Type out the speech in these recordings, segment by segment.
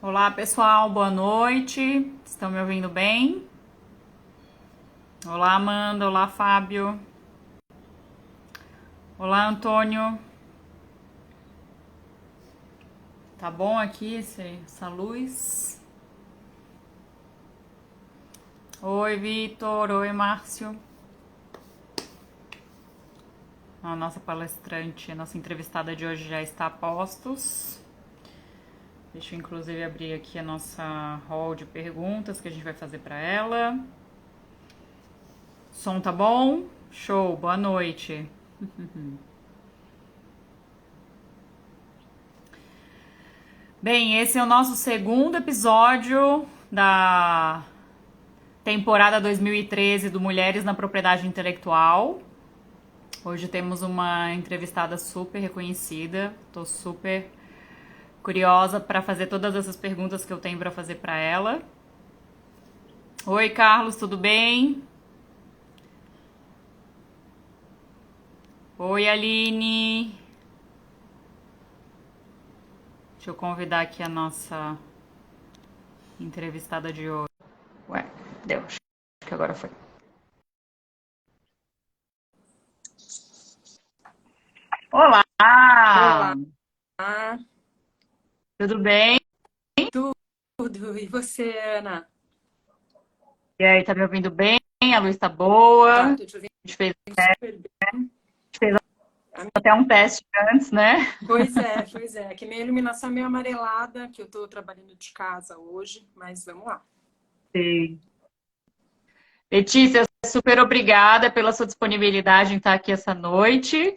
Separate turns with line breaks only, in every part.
Olá, pessoal, boa noite. Estão me ouvindo bem? Olá, Amanda. Olá, Fábio. Olá, Antônio. Tá bom aqui essa luz? Oi, Vitor. Oi, Márcio. A nossa palestrante, a nossa entrevistada de hoje já está a postos. Deixa eu inclusive abrir aqui a nossa hall de perguntas que a gente vai fazer para ela. Som tá bom? Show, boa noite. Bem, esse é o nosso segundo episódio da temporada 2013 do Mulheres na Propriedade Intelectual. Hoje temos uma entrevistada super reconhecida. Tô super curiosa para fazer todas essas perguntas que eu tenho para fazer para ela. Oi, Carlos, tudo bem? Oi, Aline. Deixa eu convidar aqui a nossa entrevistada de hoje. Ué, deu. Acho que agora foi. Olá!
Olá,
Tudo bem?
tudo. E você, Ana?
E aí, tá me ouvindo bem? A luz tá boa?
Tá,
A
tô te ouvindo
gente fez
super bem.
até um teste antes, né?
Pois é. Que minha iluminação é meio amarelada, que eu tô trabalhando de casa hoje, mas vamos lá.
Sim. Letícia, super obrigada pela sua disponibilidade em estar aqui essa noite.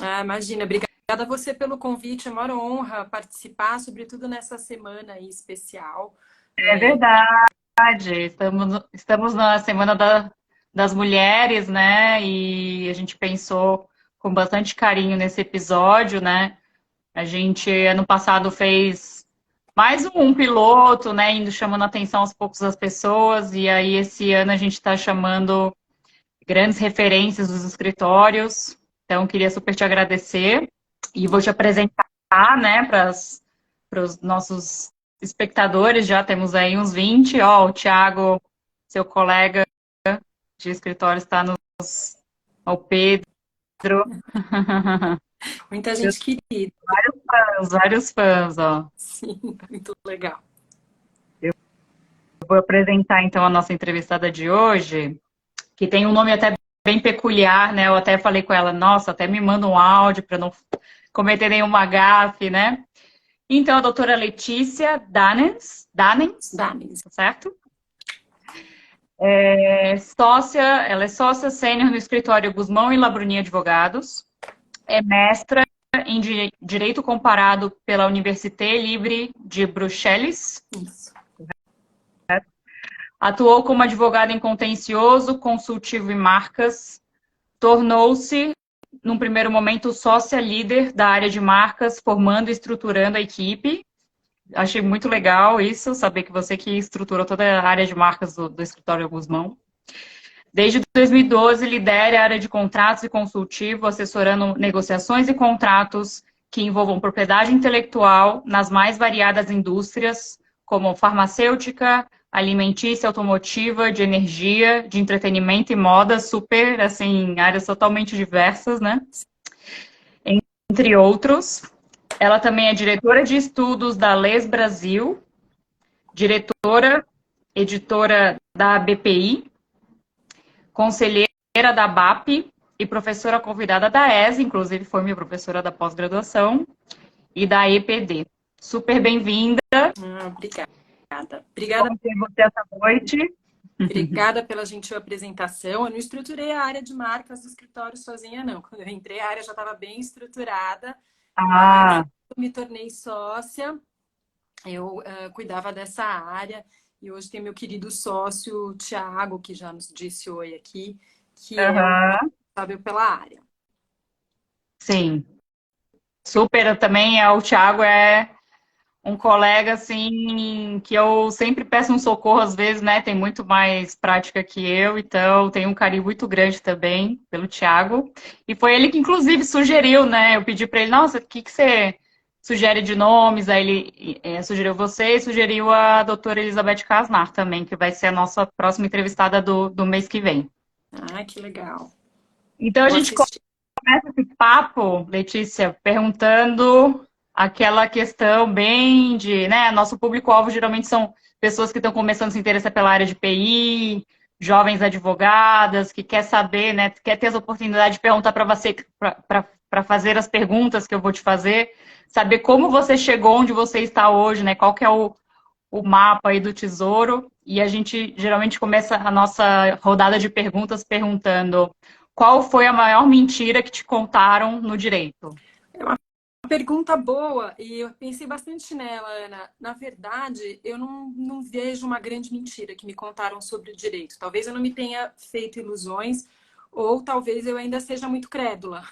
Ah, imagina, obrigada a você pelo convite, é uma honra participar, sobretudo nessa semana aí especial.
É verdade, estamos na Semana das Mulheres, né? E a gente pensou com bastante carinho nesse episódio, né? A gente, ano passado, fez mais um piloto, né? Indo chamando a atenção aos poucos das pessoas, e aí esse ano a gente está chamando grandes referências dos escritórios. Então, queria super te agradecer e vou te apresentar, né, para os nossos espectadores. Já temos aí uns 20. Ó, o Thiago, seu colega de escritório, está nos. Ó, o Pedro.
Muita gente querida,
Vários fãs, ó.
sim, muito legal.
Eu vou apresentar, então, a nossa entrevistada de hoje, que tem um nome até bem peculiar, né? Eu até falei com ela, nossa, até me manda um áudio para não cometer nenhuma gafe, né? Então, a doutora Letícia Danens,
Dá mesmo.
tá certo? Ela é sócia sênior no escritório Guzmão e Labrunia Advogados, é mestra em Direito Comparado pela Université Libre de Bruxelas,
Isso.
atuou como advogada em contencioso, consultivo e marcas, tornou-se, num primeiro momento, sócia líder da área de marcas, formando e estruturando a equipe. Achei muito legal isso, saber que você que estruturou toda a área de marcas do escritório Guzmão. Desde 2012, lidera a área de contratos e consultivo, assessorando negociações e contratos que envolvam propriedade intelectual nas mais variadas indústrias, como farmacêutica, alimentícia, automotiva, de energia, de entretenimento e moda, super, assim, áreas totalmente diversas, né? Entre outros. Ela também é diretora de estudos da Les Brasil, diretora, editora da BPI, conselheira da BAP e professora convidada da ESE, inclusive foi minha professora da pós-graduação, e da EPD. Super bem-vinda.
Obrigada.
Bom ter você essa noite.
Obrigada pela gentil apresentação. Eu não estruturei a área de marcas do escritório sozinha, não. Quando eu entrei, a área já estava bem estruturada, mas
Ah,
eu me tornei sócia, eu cuidava dessa área, e hoje tem meu querido sócio, Tiago, que já nos disse oi aqui, que é o responsável pela área.
sim. Super, também o Thiago é um colega, assim, que eu sempre peço um socorro, às vezes, né? Tem muito mais prática que eu, então tenho um carinho muito grande também pelo Thiago. E foi ele que, inclusive, sugeriu, né? Eu pedi para ele, nossa, o que você sugere de nomes, aí ele sugeriu você e sugeriu a doutora Elizabeth Casnar também, que vai ser a nossa próxima entrevistada do mês que vem.
Ah, que legal.
Então a
Vou
gente
assistir.
começa esse papo, Letícia, perguntando aquela questão bem de, né, nosso público-alvo geralmente são pessoas que estão começando a se interessar pela área de PI, jovens advogadas, que quer saber, né, quer ter as oportunidades de perguntar para você, para fazer as perguntas que eu vou te fazer, saber como você chegou onde você está hoje, né, qual que é o mapa aí do tesouro, e a gente geralmente começa a nossa rodada de perguntas perguntando qual foi a maior mentira que te contaram no direito?
É uma pergunta boa e eu pensei bastante nela, Ana. Na verdade, eu não vejo uma grande mentira que me contaram sobre o direito. Talvez eu não me tenha feito ilusões ou talvez eu ainda seja muito crédula.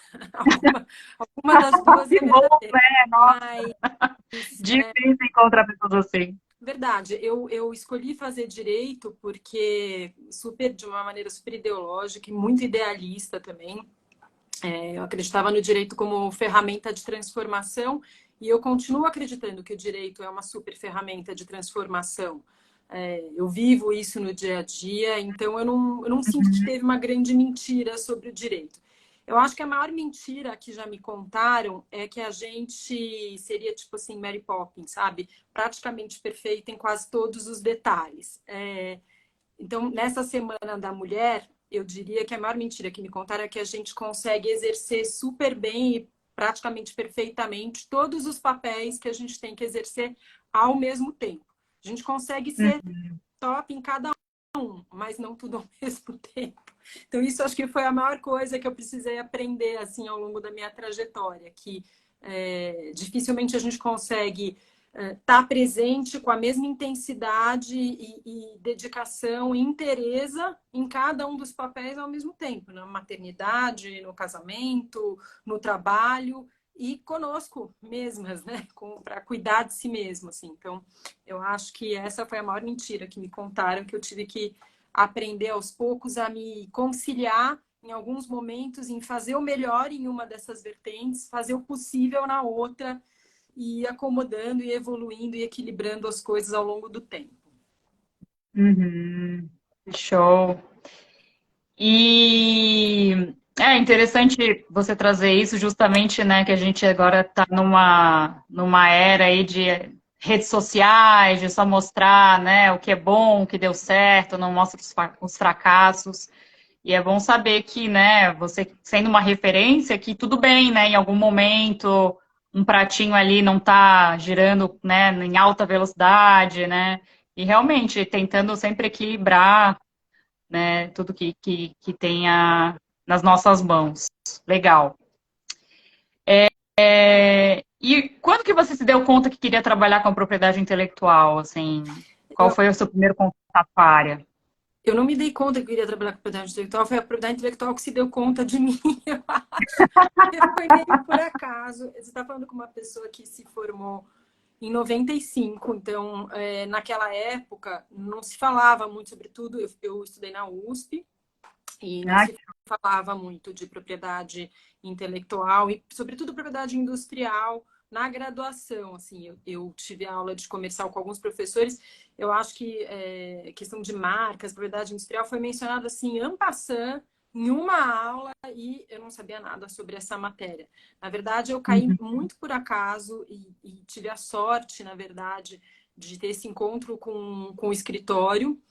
Alguma das duas
Que
é
bom,
verdadeira.
né?
Mas,
Difícil encontrar pessoas assim.
verdade, eu escolhi fazer direito porque de uma maneira super ideológica e muito idealista também. Eu acreditava no direito como ferramenta de transformação e eu continuo acreditando que o direito é uma super ferramenta de transformação. Eu vivo isso no dia a dia, então eu não sinto que teve uma grande mentira sobre o direito. Eu acho que a maior mentira que já me contaram é que a gente seria tipo assim, Mary Poppins, sabe? Praticamente perfeita em quase todos os detalhes. Então, nessa Semana da Mulher, eu diria que a maior mentira que me contaram é que a gente consegue exercer super bem e praticamente perfeitamente todos os papéis que a gente tem que exercer ao mesmo tempo. A gente consegue ser top em cada um, mas não tudo ao mesmo tempo. Então, isso acho que foi a maior coisa que eu precisei aprender assim ao longo da minha trajetória, que dificilmente a gente consegue estar presente com a mesma intensidade e dedicação e interesa em cada um dos papéis ao mesmo tempo, na maternidade, no casamento, no trabalho e conosco mesmas, né? Para cuidar de si mesmo, assim. Então, eu acho que essa foi a maior mentira que me contaram, que eu tive que aprender aos poucos a me conciliar em alguns momentos, em fazer o melhor em uma dessas vertentes, fazer o possível na outra e ir acomodando e evoluindo e equilibrando as coisas ao longo do tempo.
Uhum. Show. E é interessante você trazer isso justamente, né, que a gente agora está numa era aí de redes sociais, de só mostrar, né, o que é bom, o que deu certo, não mostra os fracassos. E é bom saber que, né, você sendo uma referência, que tudo bem, né, em algum momento um pratinho ali não está girando, né, em alta velocidade, né, e realmente tentando sempre equilibrar, né, tudo que tenha nas nossas mãos. Legal. E quando que você se deu conta que queria trabalhar com a propriedade intelectual, assim, qual
Eu,
foi o seu primeiro contato com a área?
eu não me dei conta que eu queria trabalhar com propriedade intelectual, foi a propriedade intelectual que se deu conta de mim, eu acho. Porque foi meio por acaso. Você está falando com uma pessoa que se formou em 95, então, naquela época, não se falava muito sobre tudo. Eu estudei na USP e não
Ah,
se falava muito de propriedade intelectual e, sobretudo, propriedade industrial na graduação. Assim, eu tive aula de comercial com alguns professores. Eu acho que questão de marcas, propriedade industrial foi mencionada assim, en passant, em uma aula e eu não sabia nada sobre essa matéria. Na verdade, eu caí muito por acaso e tive a sorte, na verdade, de ter esse encontro com o escritório.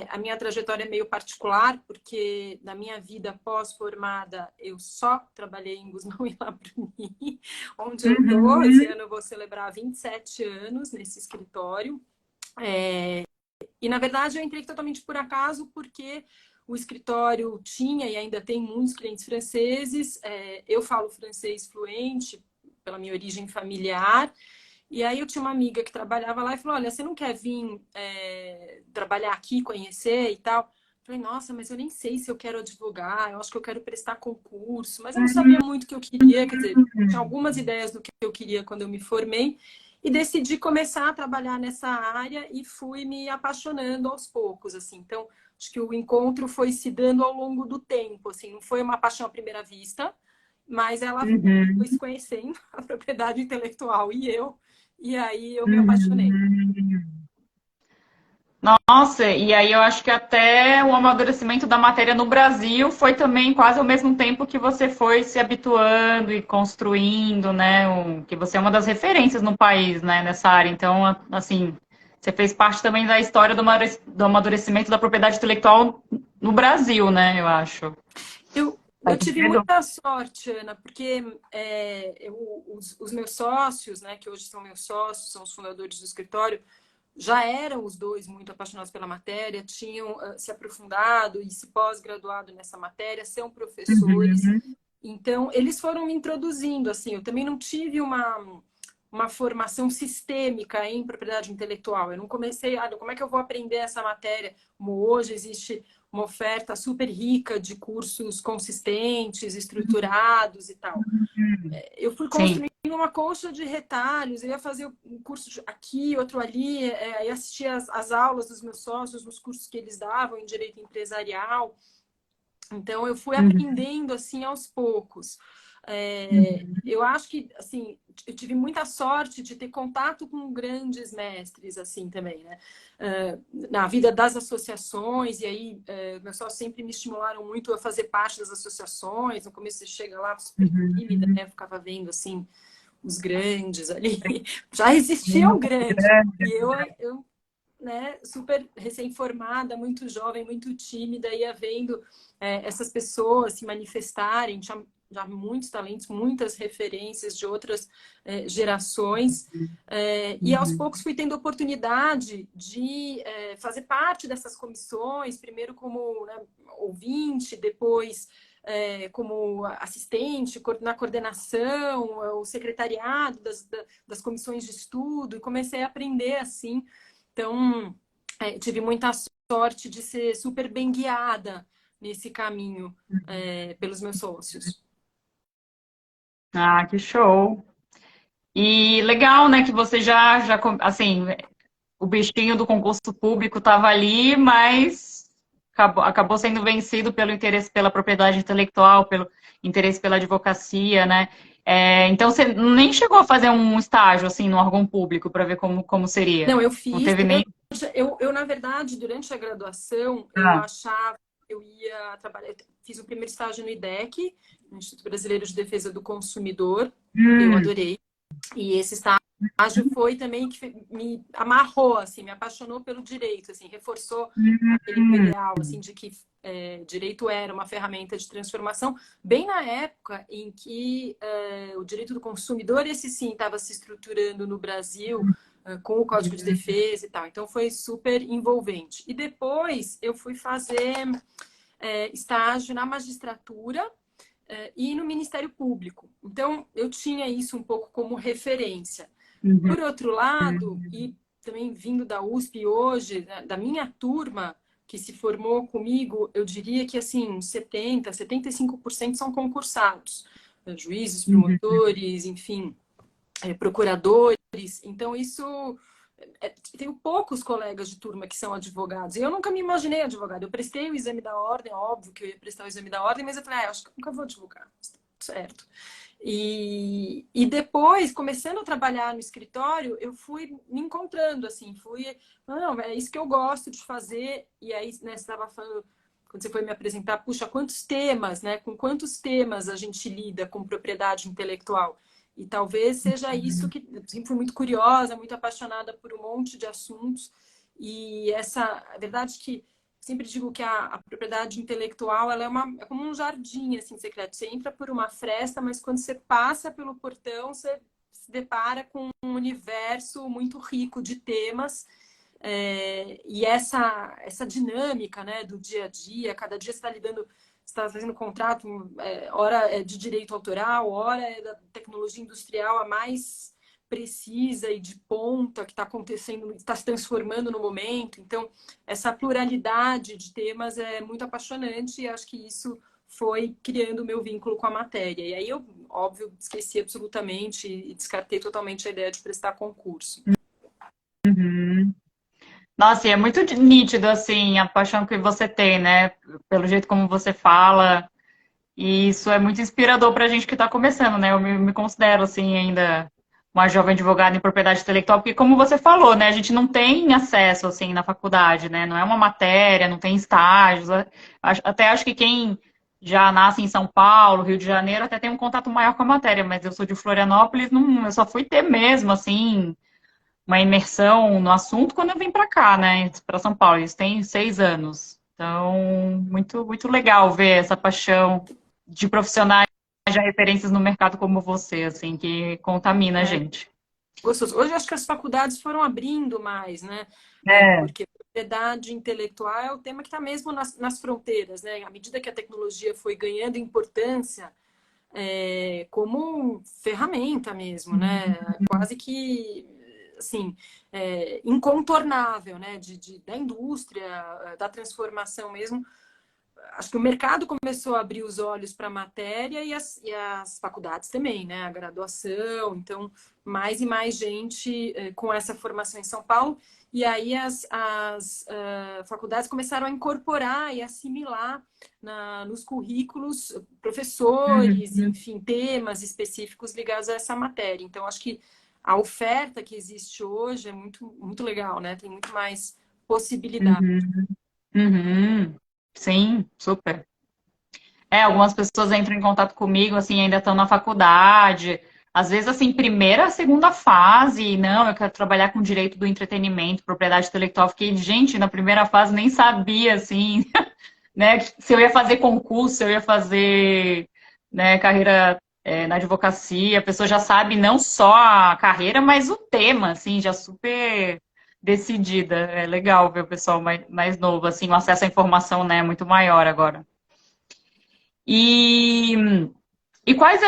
A minha trajetória é meio particular, porque na minha vida pós-formada eu só trabalhei em Gusmão e Labruni, onde eu tô. Esse ano eu vou celebrar 27 anos nesse escritório. E na verdade eu entrei totalmente por acaso, porque o escritório tinha e ainda tem muitos clientes franceses. Eu falo francês fluente pela minha origem familiar. E aí eu tinha uma amiga que trabalhava lá e falou, olha, você não quer vir trabalhar aqui, conhecer e tal? Eu falei, nossa, mas eu nem sei se eu quero advogar, eu acho que eu quero prestar concurso, mas eu não sabia muito o que eu queria, quer dizer, tinha algumas ideias do que eu queria quando eu me formei, e decidi começar a trabalhar nessa área e fui me apaixonando aos poucos, assim. Então, acho que o encontro foi se dando ao longo do tempo, assim, não foi uma paixão à primeira vista, mas ela
Uhum.
foi se conhecendo, a propriedade intelectual e aí eu me apaixonei.
Uhum. Nossa, e aí eu acho que até o amadurecimento da matéria no Brasil foi também quase ao mesmo tempo que você foi se habituando e construindo, né? Que você é uma das referências no país, né, nessa área. Então, assim, você fez parte também da história do amadurecimento da propriedade intelectual no Brasil, né, eu acho.
Eu
Faz
tive
sentido?
muita sorte, Ana, porque os meus sócios, né, que hoje são meus sócios, são os fundadores do escritório, já eram os dois muito apaixonados pela matéria, tinham se aprofundado e se pós-graduado nessa matéria, são professores.
Uhum.
Então, eles foram me introduzindo, assim, eu também não tive uma formação sistêmica em propriedade intelectual. Eu não comecei, como é que eu vou aprender essa matéria? Como hoje existe uma oferta super rica de cursos consistentes, estruturados e tal. Eu fui
Sim.
construindo uma colcha de retalhos, eu ia fazer um curso aqui, outro ali, ia assistir as aulas dos meus sócios nos cursos que eles davam em direito empresarial. Então, eu fui
Uhum.
aprendendo assim aos poucos.
Uhum.
Eu acho que assim eu tive muita sorte de ter contato com grandes mestres assim também, né? Na vida das associações e aí meus sócios sempre me estimularam muito a fazer parte das associações. No começo você chega lá super tímida,
Uhum.
né? Eu ficava vendo assim os grandes ali, já existiam grandes e eu né, super recém-formada, muito jovem, muito tímida, ia vendo essas pessoas se manifestarem, tinha já muitos talentos, muitas referências de outras gerações, e aos
Uhum.
poucos fui tendo oportunidade de fazer parte dessas comissões, primeiro como né, ouvinte, depois como assistente, na coordenação, o secretariado das comissões de estudo, e comecei a aprender assim então, tive muita sorte de ser super bem guiada nesse caminho pelos meus sócios.
Ah, que show. E legal, né, que você assim, o bichinho do concurso público estava ali, mas acabou sendo vencido pelo interesse pela propriedade intelectual, pelo interesse pela advocacia, né? Então você nem chegou a fazer um estágio assim no órgão público para ver como seria.
Não, eu
Não
fiz.
teve nem.
Na verdade, durante a graduação, eu
Ah.
achava que eu ia trabalhar. Eu fiz o primeiro estágio no IDEC, no Instituto Brasileiro de Defesa do Consumidor. Eu
Hum.
adorei. E esse estágio foi também que me amarrou, assim, me apaixonou pelo direito, assim, reforçou aquele meu
Hum.
ideal, assim, de que direito era uma ferramenta de transformação, bem na época em que o direito do consumidor, esse sim, estava se estruturando no Brasil, com o Código de Defesa e tal. Então, foi super envolvente. E depois, eu fui fazer estágio na magistratura, e no Ministério Público. Então, eu tinha isso um pouco como referência.
Uhum.
Por outro lado, e também vindo da USP hoje, né, da minha turma que se formou comigo, eu diria que assim, 75% são concursados. Juízes,
Uhum.
promotores, enfim, procuradores. Então, isso tenho poucos colegas de turma que são advogados. E eu nunca me imaginei advogado. Eu prestei o exame da ordem, óbvio que eu ia prestar o exame da ordem, mas eu falei, acho que eu nunca vou advogar. Certo. E depois, começando a trabalhar no escritório, eu fui me encontrando, assim, não, é isso que eu gosto de fazer. E aí, né, você estava falando, quando você foi me apresentar, puxa, quantos temas, né? Com quantos temas a gente lida com propriedade intelectual? E talvez seja isso que eu sempre fui muito curiosa, muito apaixonada por um monte de assuntos. E a verdade é que sempre digo que a propriedade intelectual ela é como um jardim assim secreto. Você entra por uma fresta, mas quando você passa pelo portão, você se depara com um universo muito rico de temas. E essa dinâmica, né, do dia a dia, cada dia você está lidando, está fazendo contrato, hora é de direito autoral, hora é da tecnologia industrial a mais precisa e de ponta que está acontecendo, está se transformando no momento. Então, essa pluralidade de temas é muito apaixonante e acho que isso foi criando o meu vínculo com a matéria. E aí eu, óbvio, esqueci absolutamente e descartei totalmente a ideia de prestar concurso.
Uhum. Nossa, e é muito nítido, assim, a paixão que você tem, né? Pelo jeito como você fala. E isso é muito inspirador para a gente que está começando, né? Eu me considero, assim, ainda uma jovem advogada em propriedade intelectual, porque como você falou, né? A gente não tem acesso, assim, na faculdade, né? Não é uma matéria, não tem estágios. Até acho que quem já nasce em São Paulo, Rio de Janeiro, até tem um contato maior com a matéria, mas eu sou de Florianópolis, não, eu só fui ter mesmo, assim, uma imersão no assunto quando eu vim para cá, né? Para São Paulo. Isso tem 6 anos. Então, muito legal ver essa paixão de profissionais já referências no mercado como você, assim, que contamina a
É
gente.
gostoso. Hoje acho que as faculdades foram abrindo mais, né?
É.
Porque propriedade intelectual é o tema que está mesmo nas fronteiras, né? À medida que a tecnologia foi ganhando importância, como ferramenta mesmo, né? Quase que assim, incontornável, né? Da indústria, da transformação mesmo. Acho que o mercado começou a abrir os olhos para a matéria e as faculdades também, né? A graduação, então mais e mais gente com essa formação em São Paulo. E aí as faculdades começaram a incorporar e assimilar nos currículos professores,
Uhum,
enfim, temas específicos ligados a essa matéria. Então, acho que a oferta que existe hoje é muito legal, né? Tem muito mais possibilidade.
uhum, uhum. Sim, super. Algumas pessoas entram em contato comigo, assim, ainda estão na faculdade. Às vezes, assim, primeira, segunda fase, não, eu quero trabalhar com direito do entretenimento, propriedade intelectual. Fiquei, gente, na primeira fase nem sabia, assim, né, se eu ia fazer concurso, se eu ia fazer, né, carreira, na advocacia. A pessoa já sabe não só a carreira, mas o tema, assim, já super decidida. É legal ver o pessoal mais novo, assim, o acesso à informação, né, muito maior agora. E quais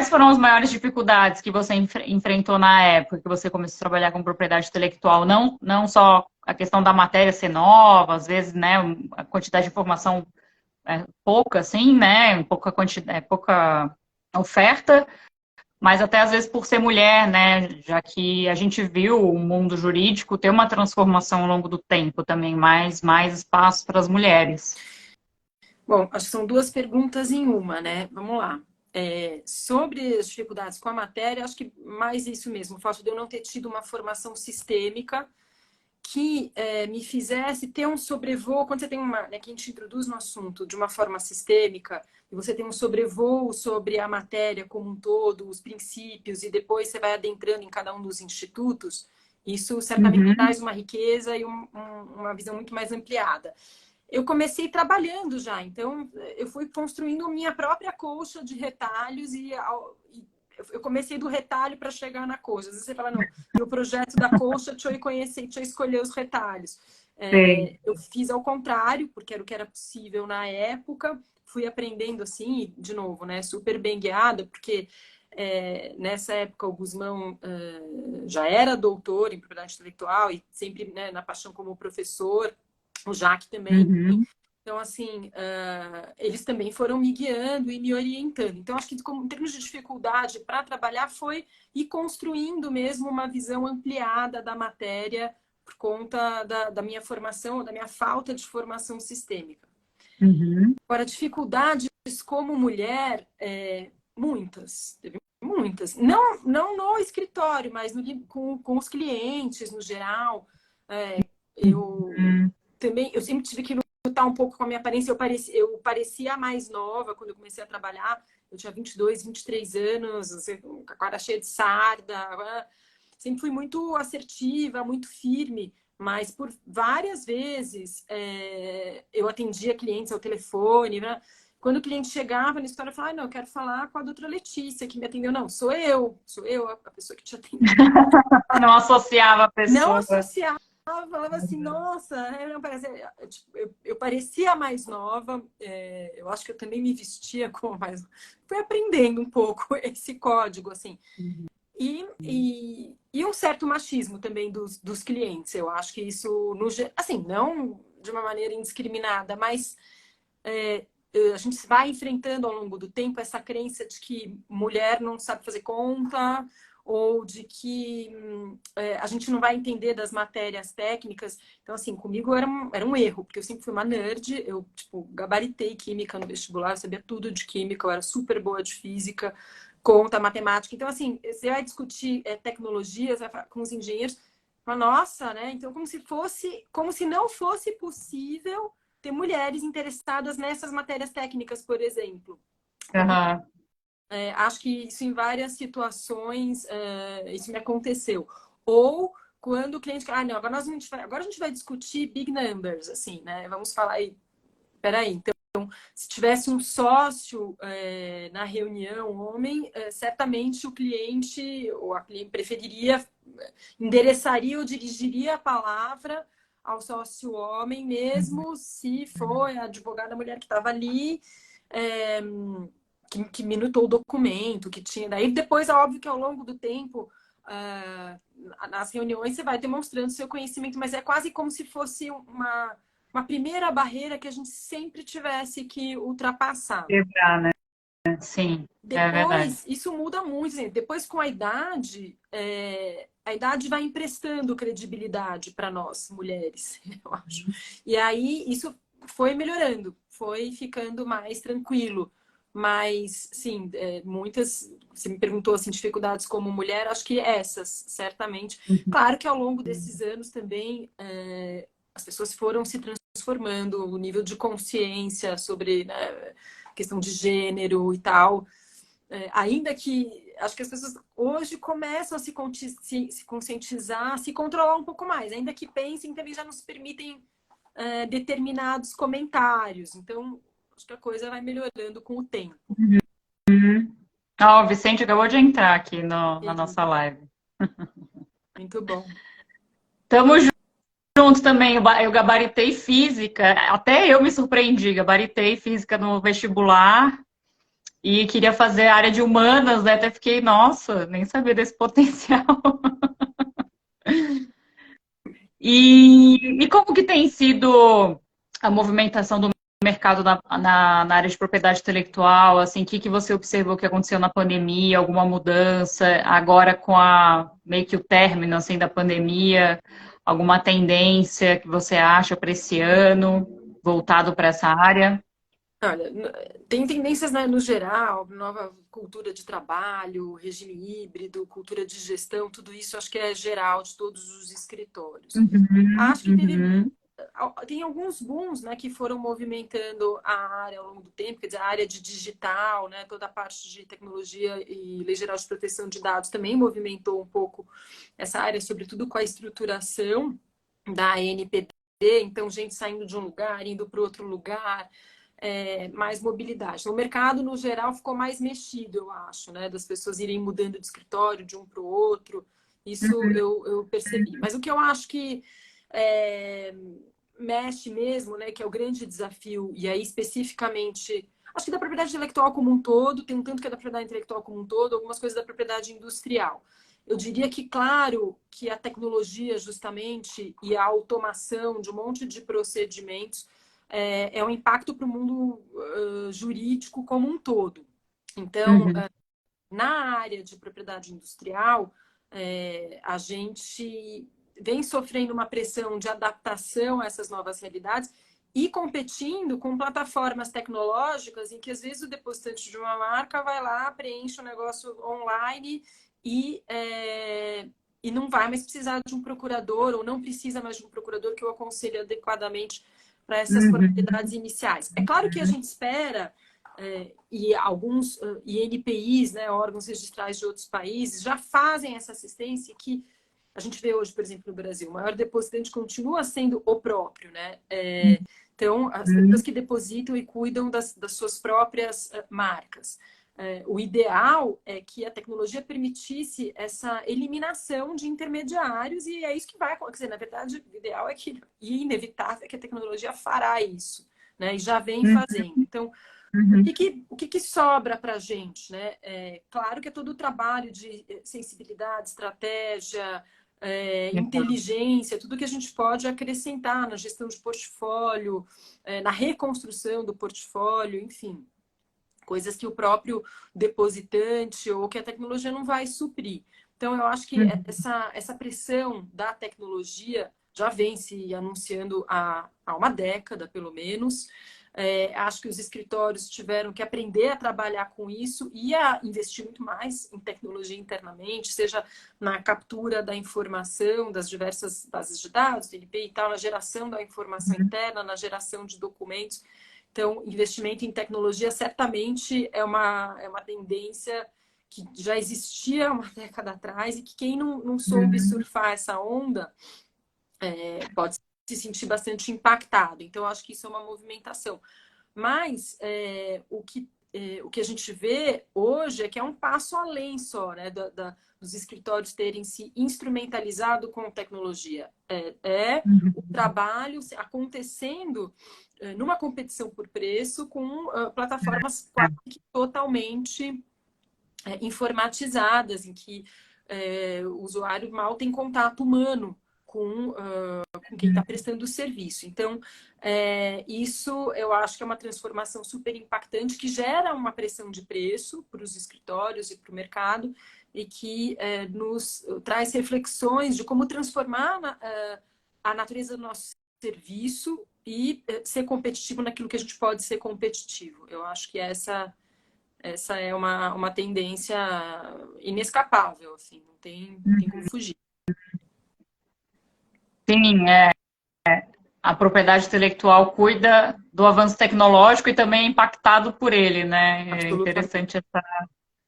foram as maiores dificuldades que você enfrentou na época que você começou a trabalhar com propriedade intelectual? Não só a questão da matéria ser nova, às vezes, né, a quantidade de informação é pouca, assim, né, pouca quantidade, pouca oferta, mas até às vezes por ser mulher, né, já que a gente viu o mundo jurídico ter uma transformação ao longo do tempo também, mais espaço para as mulheres.
Bom, acho que são duas perguntas em uma, né? Vamos lá. Sobre as dificuldades com a matéria, acho que mais isso mesmo, o fato de eu não ter tido uma formação sistêmica que me fizesse ter um sobrevoo, quando você tem né, que a gente introduz no assunto de uma forma sistêmica, e você tem um sobrevoo sobre a matéria como um todo, os princípios, e depois você vai adentrando em cada um dos institutos, isso certamente
Uhum,
traz uma riqueza e uma visão muito mais ampliada. Eu comecei trabalhando já, então eu fui construindo minha própria colcha de retalhos e eu comecei do retalho para chegar na colcha. Às vezes você fala, não, meu projeto da colcha, deixa eu conhecer, deixa eu escolher os retalhos.
sei.
Eu fiz ao contrário, porque era o que era possível na época, fui aprendendo assim, de novo, né, super bem guiada, porque nessa época o Guzmão já era doutor em propriedade intelectual e sempre, né, na paixão como professor, o Jaque também.
Uhum,
Então, assim, eles também foram me guiando e me orientando. Então, acho que em termos de dificuldade para trabalhar foi ir construindo mesmo uma visão ampliada da matéria por conta da minha formação, da minha falta de formação sistêmica.
uhum.
Agora, dificuldades como mulher, muitas, teve muitas. Não no escritório, mas com os clientes no geral. Eu
Uhum.
também, eu sempre tive que lutar um pouco com a minha aparência. Eu parecia mais nova quando eu comecei a trabalhar. Eu tinha 22, 23 anos, assim, com a cara cheia de sarda. Sempre fui muito assertiva, muito firme, mas por várias vezes eu atendia clientes ao telefone, né? Quando o cliente chegava na história, eu falava, não, eu quero falar com a doutora Letícia, que me atendeu. Não, sou eu a pessoa que te atendeu.
Não associava a
Não
pessoa.
associava, falava assim, nossa, não parece, tipo, eu parecia mais nova, eu acho que eu também me vestia como mais. Fui aprendendo um pouco esse código, assim. E um certo machismo também dos clientes. Eu acho que isso, assim, não de uma maneira indiscriminada, mas a gente vai enfrentando ao longo do tempo essa crença de que mulher não sabe fazer conta, ou de que a gente não vai entender das matérias técnicas. Então, assim, comigo era um erro, porque eu sempre fui uma nerd, eu, tipo, gabaritei química no vestibular, eu sabia tudo de química, eu era super boa de física, conta, matemática. Então, assim, você vai discutir tecnologias com os engenheiros, fala, nossa, né? Então, como se não fosse possível ter mulheres interessadas nessas matérias técnicas, por exemplo.
Uhum.
Acho que isso em várias situações, isso me aconteceu. Ou quando o cliente... não, agora a gente vai discutir big numbers, assim, né? Vamos falar aí. Peraí, então, se tivesse um sócio na reunião, homem, certamente o cliente ou a cliente preferiria, endereçaria ou dirigiria a palavra ao sócio homem, mesmo se for a advogada mulher que estava ali, que minutou o documento, que tinha. Daí depois, é óbvio que ao longo do tempo, nas reuniões, você vai demonstrando seu conhecimento, mas é quase como se fosse uma primeira barreira que a gente sempre tivesse que ultrapassar.
Quebrar, né? Sim, é verdade.
Depois, isso muda muito. Assim, depois, com a idade vai emprestando credibilidade para nós, mulheres, eu acho. E aí, isso foi melhorando, foi ficando mais tranquilo. Mas, sim, muitas... Você me perguntou, assim, dificuldades como mulher, acho que essas, certamente. Claro que ao longo desses anos também, as pessoas foram se transformando, o nível de consciência sobre, né, questão de gênero e tal. Ainda que acho que as pessoas hoje começam a se conscientizar, se controlar um pouco mais, ainda que pensem, também já nos permitem determinados comentários. Então, acho que a coisa vai melhorando com o tempo.
Ó, o Vicente acabou de entrar aqui na
Sim,
nossa live.
muito bom.
Tamo junto também, eu gabaritei física, até eu me surpreendi, gabaritei física no vestibular e queria fazer área de humanas, né? Até fiquei, nossa, nem sabia desse potencial. E como que tem sido a movimentação do mercado na área de propriedade intelectual? Assim, o que você observou que aconteceu na pandemia? Alguma mudança agora com meio que o término assim da pandemia? Alguma tendência que você acha para esse ano voltado para essa área?
Olha, tem tendências, né, no geral, nova cultura de trabalho, regime híbrido, cultura de gestão, tudo isso acho que é geral de todos os escritórios.
Uhum,
Acho que
uhum,
tem alguns booms, né, que foram movimentando a área ao longo do tempo, quer dizer, a área de digital, né, toda a parte de tecnologia e lei geral de proteção de dados também movimentou um pouco essa área, sobretudo com a estruturação da ANPD, então gente saindo de um lugar, indo para outro lugar, mais mobilidade. O mercado, no geral, ficou mais mexido, eu acho, né, das pessoas irem mudando de escritório de um para o outro, isso eu percebi. Mas o que eu acho que mexe mesmo, né, que é o grande desafio, e aí especificamente, acho que da propriedade intelectual como um todo, tem um tanto que é da propriedade intelectual como um todo, algumas coisas da propriedade industrial. Eu diria que, claro, que a tecnologia, justamente, e a automação de um monte de procedimentos é um impacto para o mundo jurídico como um todo. Então,
uhum,
na área de propriedade industrial, a gente vem sofrendo uma pressão de adaptação a essas novas realidades e competindo com plataformas tecnológicas em que, às vezes, o depositante de uma marca vai lá, preenche o negócio online e não vai mais precisar de um procurador ou não precisa mais de um procurador que o aconselhe adequadamente para essas
uhum.
formalidades iniciais. É claro que a gente espera e alguns INPIs, né, órgãos registrais de outros países, já fazem essa assistência que a gente vê hoje, por exemplo, no Brasil. O maior depositante continua sendo o próprio, né? Então, as pessoas que depositam e cuidam das suas próprias marcas. O ideal é que a tecnologia permitisse essa eliminação de intermediários e é isso que vai acontecer. Na verdade, o ideal é que, e inevitável, é que a tecnologia fará isso, né? E já vem fazendo. Então, o que sobra para a gente, né? Claro que é todo o trabalho de sensibilidade, estratégia, inteligência, tudo que a gente pode acrescentar na gestão de portfólio, na reconstrução do portfólio, enfim, coisas que o próprio depositante ou que a tecnologia não vai suprir. Então, eu acho que essa pressão da tecnologia já vem se anunciando há uma década, pelo menos. Acho que os escritórios tiveram que aprender a trabalhar com isso e a investir muito mais em tecnologia internamente, seja na captura da informação das diversas bases de dados, TLP e tal, na geração da informação interna, na geração de documentos. Então, investimento em tecnologia certamente é uma tendência que já existia uma década atrás e que quem não soube surfar essa onda pode se sentir bastante impactado. Então, acho que isso é uma movimentação. Mas o que a gente vê hoje é que é um passo além só, né, dos escritórios terem se instrumentalizado com tecnologia. O trabalho acontecendo numa competição por preço com plataformas quase que totalmente informatizadas, em que o usuário mal tem contato humano com quem está prestando o serviço. Então, isso eu acho que é uma transformação super impactante, que gera uma pressão de preço para os escritórios e para o mercado, e que nos traz reflexões de como transformar a natureza do nosso serviço e ser competitivo naquilo que a gente pode ser competitivo. Eu acho que essa é uma tendência inescapável, assim, não tem como fugir.
Sim, a propriedade intelectual cuida do avanço tecnológico e também é impactado por ele, né? É interessante essa...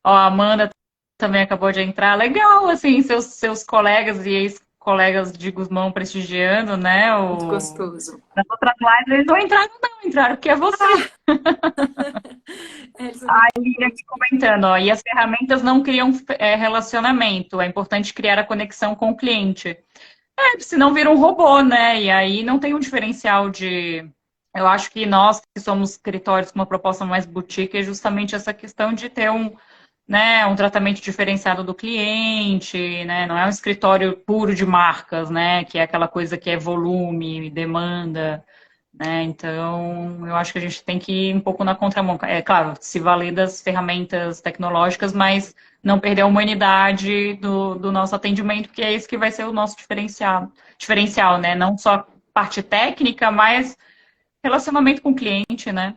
Ó, a Amanda também acabou de entrar. Legal, assim, seus colegas e ex-colegas de Gusmão prestigiando, né?
Muito gostoso.
Nas outras lives eles não entraram porque é você. A Lívia aqui comentando, ó, e as ferramentas não criam relacionamento, é importante criar a conexão com o cliente. Senão vira um robô, né? E aí não tem um diferencial de... Eu acho que nós que somos escritórios com uma proposta mais boutique é justamente essa questão de ter um tratamento diferenciado do cliente, né? Não é um escritório puro de marcas, né? Que é aquela coisa que é volume, demanda, né? Então, eu acho que a gente tem que ir um pouco na contramão. É claro, se valer das ferramentas tecnológicas, mas não perder a humanidade do nosso atendimento, que é isso que vai ser o nosso diferencial, né? Não só parte técnica, mas relacionamento com o cliente, né?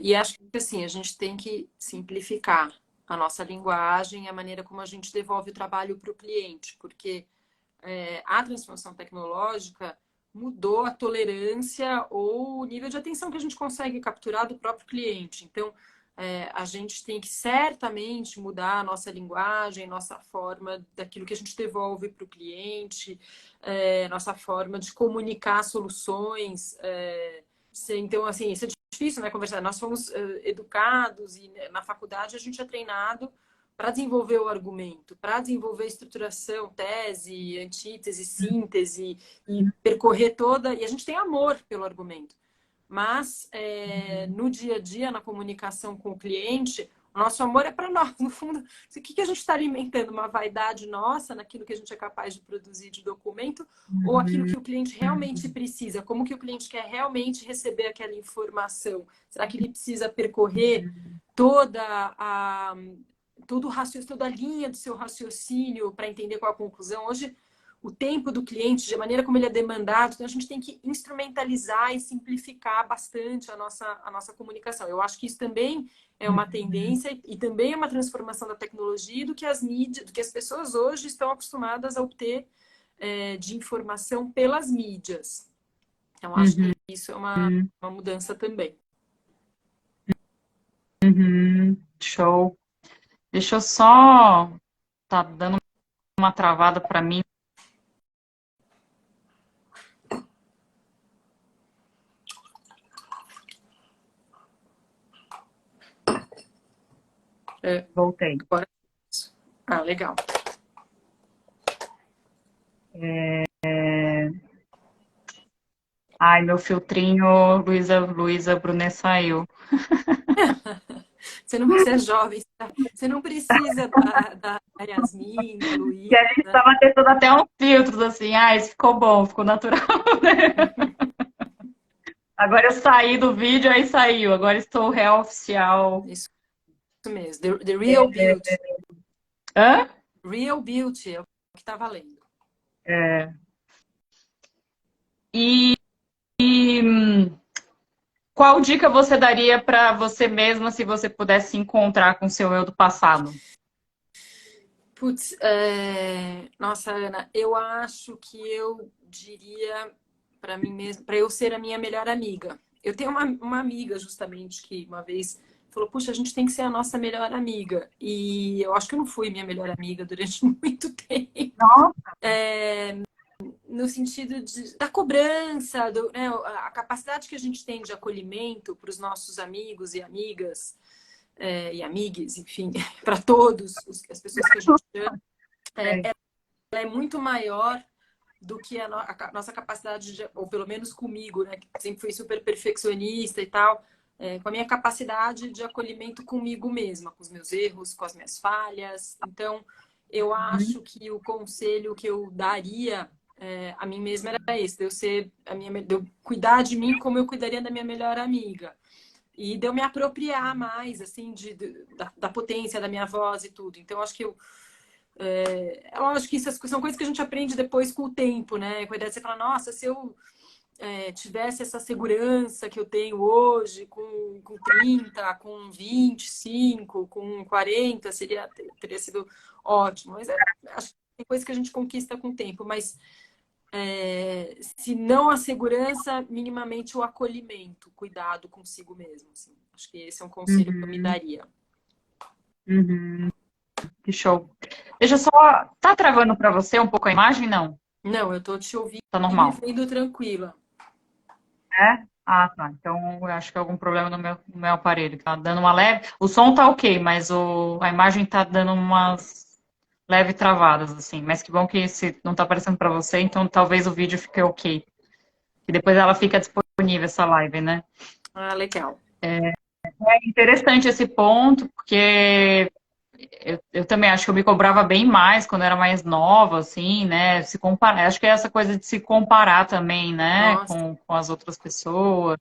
E acho que assim, a gente tem que simplificar a nossa linguagem, a maneira como a gente devolve o trabalho para o cliente, porque a transformação tecnológica mudou a tolerância ou o nível de atenção que a gente consegue capturar do próprio cliente. Então, a gente tem que certamente mudar a nossa linguagem, nossa forma daquilo que a gente devolve para o cliente, nossa forma de comunicar soluções. Então, assim, isso é difícil, né, conversar. Nós fomos educados e na faculdade a gente é treinado para desenvolver o argumento, para desenvolver estruturação, tese, antítese, síntese e percorrer toda... E a gente tem amor pelo argumento. Mas no dia a dia, na comunicação com o cliente, o nosso amor é para nós. No fundo, o que a gente está alimentando? Uma vaidade nossa naquilo que a gente é capaz de produzir de documento ou aquilo que o cliente realmente precisa? Como que o cliente quer realmente receber aquela informação? Será que ele precisa percorrer toda a linha do seu raciocínio para entender qual a conclusão? Hoje, o tempo do cliente, de maneira como ele é demandado, então a gente tem que instrumentalizar e simplificar bastante a nossa comunicação. Eu acho que isso também é uma tendência e também é uma transformação da tecnologia do que as mídias, do que as pessoas hoje estão acostumadas a obter de informação pelas mídias. Então, acho que isso é uma mudança também.
Show. Deixa eu só... Tá dando uma travada para mim. Voltei.
Agora... legal.
Ai, meu filtrinho, Luísa Brunet saiu.
Você é jovem, você não precisa da Yasmin, da Luísa.
Que a gente estava testando até uns filtros, assim, isso ficou bom, ficou natural, né? Agora eu saí do vídeo, aí saiu. Agora estou real oficial.
Isso mesmo, the real beauty.
Hã?
Real Beauty é o que tá valendo.
É. E, qual dica você daria para você mesma se você pudesse se encontrar com o seu eu do passado?
Putz, nossa, Ana, eu acho que eu diria para mim mesma, para eu ser a minha melhor amiga. Eu tenho uma amiga, justamente, que uma vez falou: puxa, a gente tem que ser a nossa melhor amiga. E eu acho que eu não fui minha melhor amiga durante muito tempo.
Nossa.
No sentido da cobrança, né, a capacidade que a gente tem de acolhimento para os nossos amigos e amigas, e amigues, enfim, para todos as pessoas que a gente ama, ela é muito maior do que a nossa capacidade, ou pelo menos comigo, né, que sempre fui super perfeccionista e tal, com a minha capacidade de acolhimento comigo mesma, com os meus erros, com as minhas falhas. Então, eu acho que o conselho que eu daria a mim mesma era esse, de eu ser de eu cuidar de mim como eu cuidaria da minha melhor amiga. E de eu me apropriar mais, assim, da potência da minha voz e tudo. Então, acho que é lógico que isso são coisas que a gente aprende depois com o tempo, né? Com a ideia de você falar, nossa, se eu tivesse essa segurança que eu tenho hoje, com 30, com 25, com 40, teria sido ótimo. Mas acho que tem coisas que a gente conquista com o tempo, mas se não a segurança, minimamente o acolhimento, cuidado consigo mesmo. Assim. Acho que esse é um conselho que eu me
Uhum,
daria.
uhum, que show. Deixa eu só. Tá travando para você um pouco a imagem? Não.
Não, eu tô te ouvindo
Tá
e
normal.
vendo tranquila.
É? Ah, tá. Então eu acho que é algum problema no meu aparelho. Tá dando uma leve. O som tá ok, mas a imagem tá dando umas leve travadas, assim. Mas que bom que se não tá aparecendo para você, então talvez o vídeo fique ok. E depois ela fica disponível, essa live, né?
Ah, legal.
É interessante esse ponto, porque eu também acho que eu me cobrava bem mais quando eu era mais nova, assim, né? Se comparar, acho que é essa coisa de se comparar também, né?
Nossa.
Com as outras pessoas.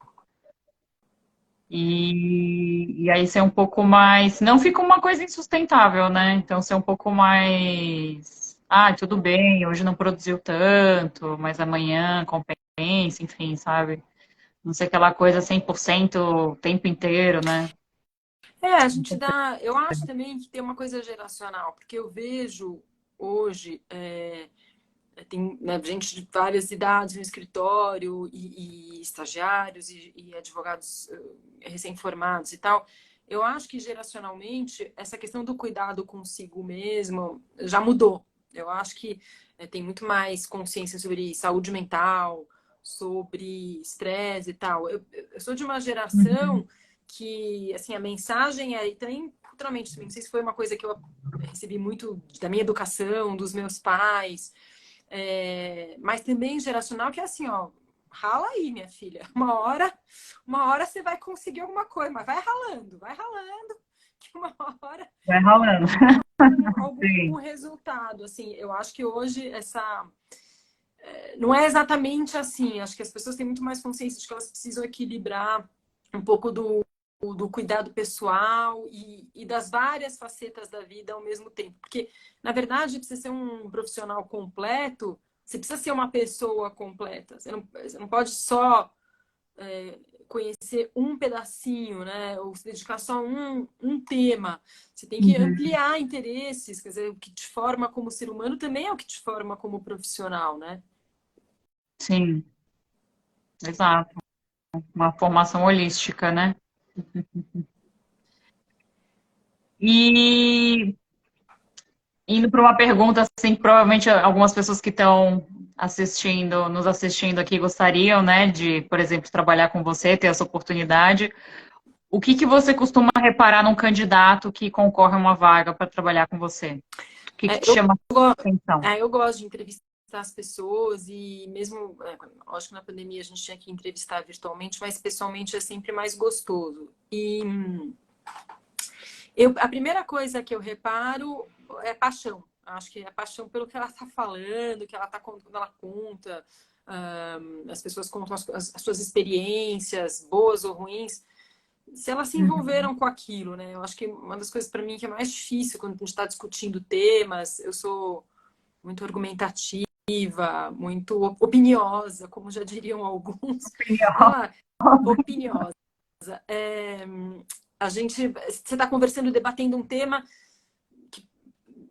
E aí ser um pouco mais. Não fica uma coisa insustentável, né? Então ser um pouco mais. Ah, tudo bem, hoje não produziu tanto, mas amanhã compensa, enfim, sabe? Não ser aquela coisa 100% o tempo inteiro, né?
A gente dá. Eu acho também que tem uma coisa geracional, porque eu vejo hoje tem, né, gente de várias idades no escritório e estagiários e advogados recém-formados e tal. Eu acho que geracionalmente essa questão do cuidado consigo mesmo já mudou. Eu acho que tem muito mais consciência sobre saúde mental, sobre estresse e tal. Eu sou de uma geração que, assim, a mensagem aí também, culturalmente, não sei se foi uma coisa que eu recebi muito da minha educação, dos meus pais, mas também geracional, que é assim, ó, rala aí, minha filha. Uma hora você vai conseguir alguma coisa, mas vai ralando, que uma hora
Vai rolando.
algum
Sim.
resultado. Assim, eu acho que hoje não é exatamente assim. Acho que as pessoas têm muito mais consciência de que elas precisam equilibrar um pouco do cuidado pessoal e das várias facetas da vida ao mesmo tempo. Porque, na verdade, para você ser um profissional completo, você precisa ser uma pessoa completa. Você não pode só conhecer um pedacinho, né? Ou se dedicar só a um tema. Você tem que
Uhum.
ampliar interesses. Quer dizer, o que te forma como ser humano também é o que te forma como profissional, né?
Sim, exato. Uma formação holística, né? E indo para uma pergunta assim, que provavelmente algumas pessoas que estão assistindo, nos assistindo aqui gostariam, né, de, por exemplo, trabalhar com você, ter essa oportunidade. O que que você costuma reparar num candidato que concorre a uma vaga para trabalhar com você? O que que te
Eu,
chama a atenção?
eu gosto de entrevistar as pessoas e mesmo, acho que na pandemia a gente tinha que entrevistar virtualmente, mas pessoalmente é sempre mais gostoso. E a primeira coisa que eu reparo é paixão. Acho que é paixão pelo que ela está falando, que ela está quando ela conta, as pessoas contam as suas experiências, boas ou ruins. se elas se
Uhum.
envolveram com aquilo, né? Eu acho que uma das coisas para mim que é mais difícil quando a gente está discutindo temas, eu sou muito argumentativa, muito opiniosa, como já diriam alguns.
Opinião.
Ah, opiniosa. É, a gente, você está conversando, debatendo um tema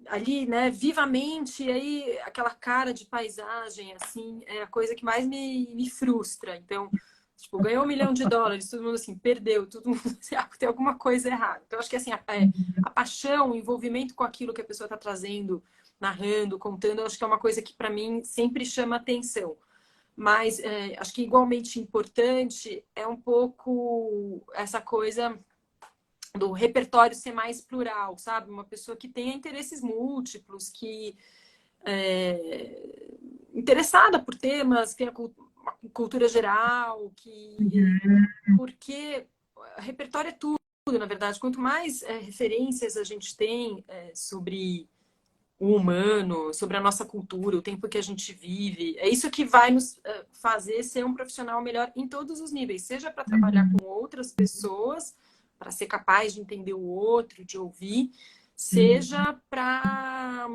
ali, né, vivamente, e aí aquela cara de paisagem, assim, é a coisa que mais me frustra. Então, tipo, ganhou US$ 1 milhão, todo mundo assim, perdeu, todo mundo assim, tem alguma coisa errada. Então, acho que assim, a paixão, o envolvimento com aquilo que a pessoa está trazendo, narrando, contando, acho que é uma coisa que para mim sempre chama atenção. Mas acho que igualmente importante é um pouco essa coisa do repertório ser mais plural, sabe? Uma pessoa que tenha interesses múltiplos, que é interessada por temas, que tenha cultura geral, que
Uhum.
porque repertório é tudo, na verdade. Quanto mais referências a gente tem sobre o humano, sobre a nossa cultura, o tempo que a gente vive, é isso que vai nos fazer ser um profissional melhor em todos os níveis, seja para trabalhar
Uhum.
com outras pessoas, para ser capaz de entender o outro, de ouvir,
Uhum.
seja para